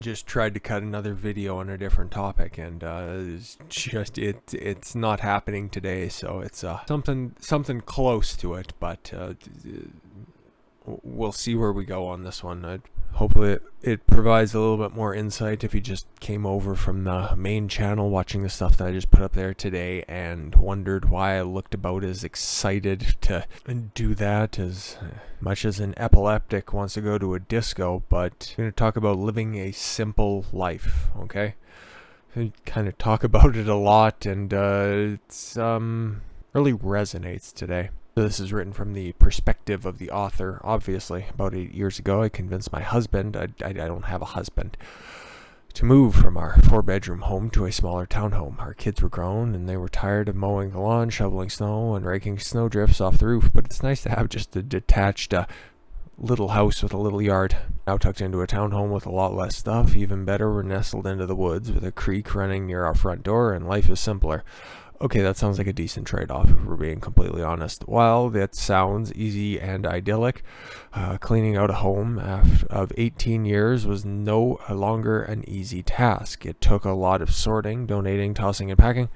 Just tried to cut another video on a different topic, and it's not happening today. So it's something close to it, but we'll see where we go on this one. Hopefully it provides a little bit more insight if you just came over from the main channel watching the stuff that I just put up there today and wondered why I looked about as excited to do that as much as an epileptic wants to go to a disco. But I'm going to talk about living a simple life, okay? I kind of talk about it a lot, and it's really resonates today. This is written from the perspective of the author. Obviously, about 8 years ago, I convinced my husband, I don't have a husband, to move from our 4-bedroom home to a smaller townhome. Our kids were grown, and they were tired of mowing the lawn, shoveling snow, and raking snowdrifts off the roof. But it's nice to have just a detached little house with a little yard. Now tucked into a townhome with a lot less stuff. Even better, we're nestled into the woods with a creek running near our front door, and life is simpler. Okay, that sounds like a decent trade-off if we're being completely honest. While that sounds easy and idyllic, cleaning out a home of 18 years was no longer an easy task. It took a lot of sorting, donating, tossing, and packing.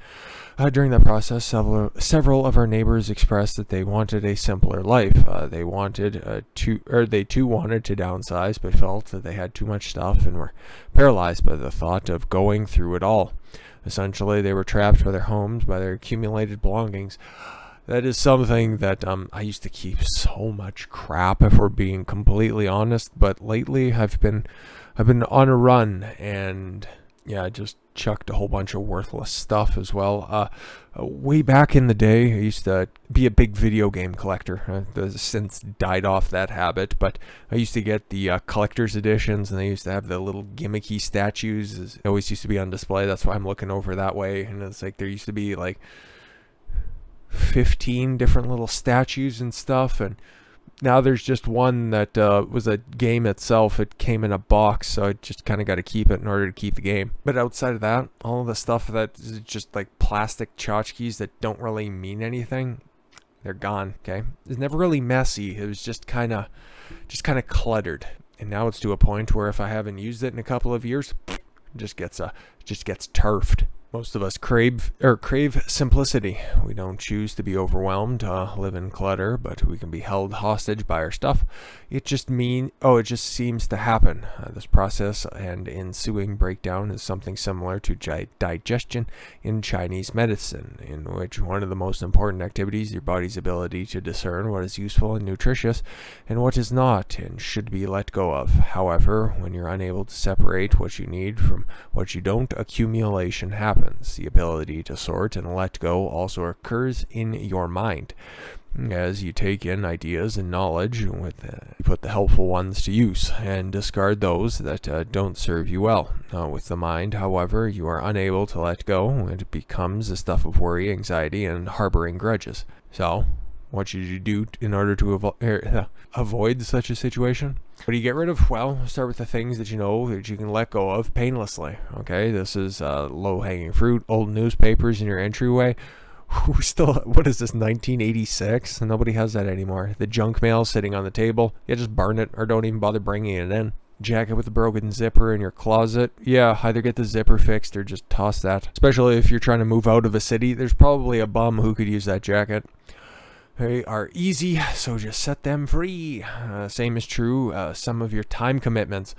During that process, several of our neighbors expressed that they wanted a simpler life. They too wanted to downsize, but felt that they had too much stuff and were paralyzed by the thought of going through it all. Essentially, they were trapped by their homes, by their accumulated belongings. That is something that I used to keep so much crap, if we're being completely honest. But lately, I've been on a run, and yeah, I just chucked a whole bunch of worthless stuff as well. Way back in the day, I used to be a big video game collector. I've since died off that habit, but I used to get the collector's editions, and they used to have the little gimmicky statues. They always used to be on display. That's why I'm looking over that way, and it's like there used to be like 15 different little statues and stuff, and now there's just one that was a game itself. It came in a box, so I just kind of got to keep it in order to keep the game. But outside of that, all of the stuff that is just like plastic tchotchkes that don't really mean anything, they're gone. Okay, it's never really messy. It was just kind of cluttered, and now it's to a point where if I haven't used it in a couple of years, it just gets turfed. Most of us crave simplicity. We don't choose to be overwhelmed, live in clutter, but we can be held hostage by our stuff. It just seems to happen. This process and ensuing breakdown is something similar to digestion in Chinese medicine, in which one of the most important activities is your body's ability to discern what is useful and nutritious and what is not and should be let go of. However, when you're unable to separate what you need from what you don't, accumulation happens. The ability to sort and let go also occurs in your mind. As you take in ideas and knowledge, you put the helpful ones to use and discard those that don't serve you well. With the mind, however, you are unable to let go. It becomes the stuff of worry, anxiety, and harboring grudges. So, what should you do in order to avoid such a situation? What do you get rid of? Well, start with the things that you know that you can let go of painlessly. Okay, this is low-hanging fruit. Old newspapers in your entryway. What is this, 1986? Nobody has that anymore. The junk mail sitting on the table. Yeah, just burn it or don't even bother bringing it in. Jacket with a broken zipper in your closet. Yeah, either get the zipper fixed or just toss that. Especially if you're trying to move out of a city, there's probably a bum who could use that jacket. They are easy, so just set them free. Same is true, some of your time commitments.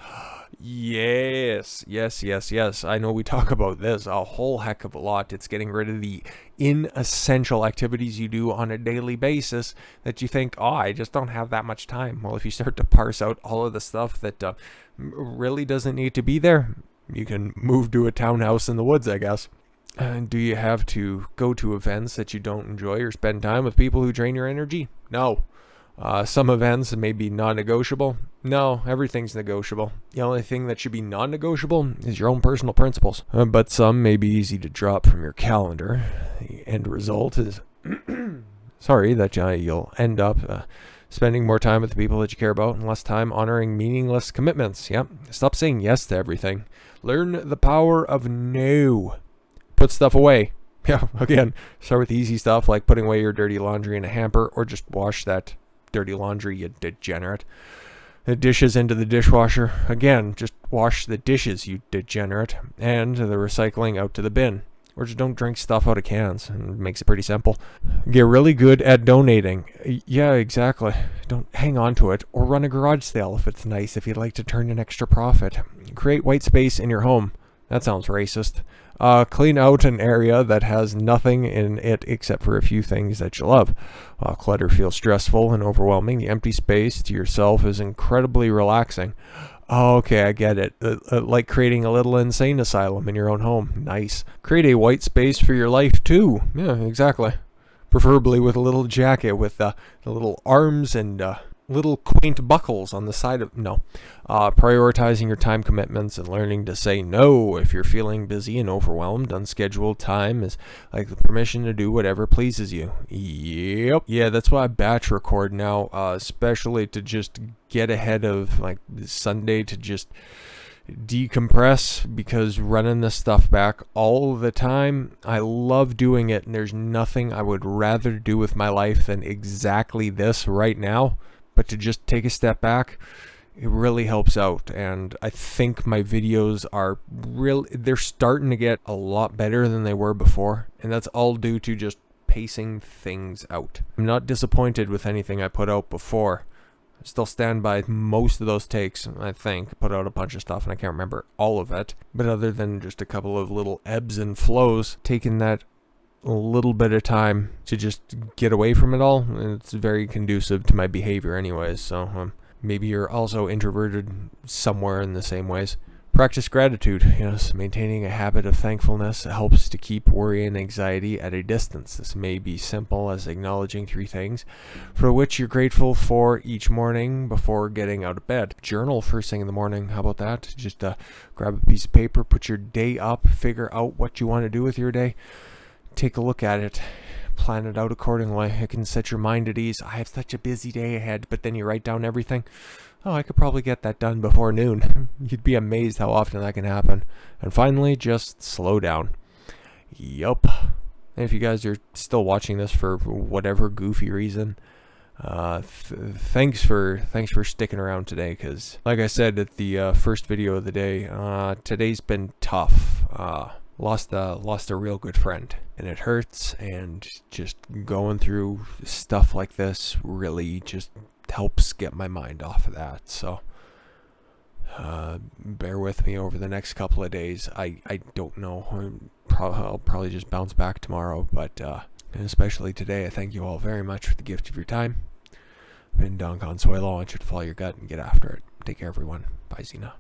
Yes. I know we talk about this a whole heck of a lot. It's getting rid of the inessential activities you do on a daily basis that you think, I just don't have that much time. Well, if you start to parse out all of the stuff that really doesn't need to be there, you can move to a townhouse in the woods, I guess. Do you have to go to events that you don't enjoy or spend time with people who drain your energy? No. Some events may be non-negotiable. No, everything's negotiable. The only thing that should be non-negotiable is your own personal principles. But some may be easy to drop from your calendar. The end result is, that you'll end up spending more time with the people that you care about and less time honoring meaningless commitments. Yep. Stop saying yes to everything. Learn the power of no. Put stuff away. Yeah, again, start with the easy stuff like putting away your dirty laundry in a hamper, or just wash that dirty laundry, you degenerate. The dishes into the dishwasher. Again, just Wash the dishes, you degenerate, and the recycling out to the bin. Or just don't drink stuff out of cans, and it makes it pretty simple. Get really good at donating. Yeah, exactly. Don't hang on to it, or run a garage sale if it's nice, if you'd like to turn an extra profit. Create white space in your home. That sounds racist. Clean out an area that has nothing in it except for a few things that you love. Clutter feels stressful and overwhelming. The empty space to yourself is incredibly relaxing. Oh, okay, I get it. Like creating a little insane asylum in your own home. Nice. Create a white space for your life, too. Yeah, exactly. Preferably with a little jacket with the little arms and little quaint buckles on the side of... No. Prioritizing your time commitments and learning to say no if you're feeling busy and overwhelmed. Unscheduled time is like the permission to do whatever pleases you. Yep. Yeah, that's why I batch record now, especially to just get ahead of like Sunday to just decompress, because running this stuff back all the time, I love doing it, and there's nothing I would rather do with my life than exactly this right now. But to just take a step back, it really helps out. And I think my videos are they're starting to get a lot better than they were before. And that's all due to just pacing things out. I'm not disappointed with anything I put out before. I still stand by most of those takes, I think. Put out a bunch of stuff and I can't remember all of it. But other than just a couple of little ebbs and flows, taking that a little bit of time to just get away from it all, it's very conducive to my behavior anyways. So maybe you're also introverted somewhere in the same ways. Practice gratitude. Yes, maintaining a habit of thankfulness helps to keep worry and anxiety at a distance. This may be simple as acknowledging 3 things for which you're grateful for each morning before getting out of bed. Journal first thing in the morning. How about that? Just grab a piece of paper, put your day up, figure out what you want to do with your day. Take a look at it, plan it out accordingly. It can set your mind at ease. I have such a busy day ahead, but then you write down everything. Oh, I could probably get that done before noon. You'd be amazed how often that can happen. And finally, just slow down. Yup. And if you guys are still watching this for whatever goofy reason, thanks for sticking around today, because like I said at the first video of the day, today's been tough. Lost a real good friend, and it hurts, and just going through stuff like this really just helps get my mind off of that. So bear with me over the next couple of days. I don't know, I'll probably just bounce back tomorrow, but and especially today, I thank you all very much for the gift of your time. I've been Don Consuelo. I want you to follow your gut and get after it. Take care, everyone. Bye, Zena.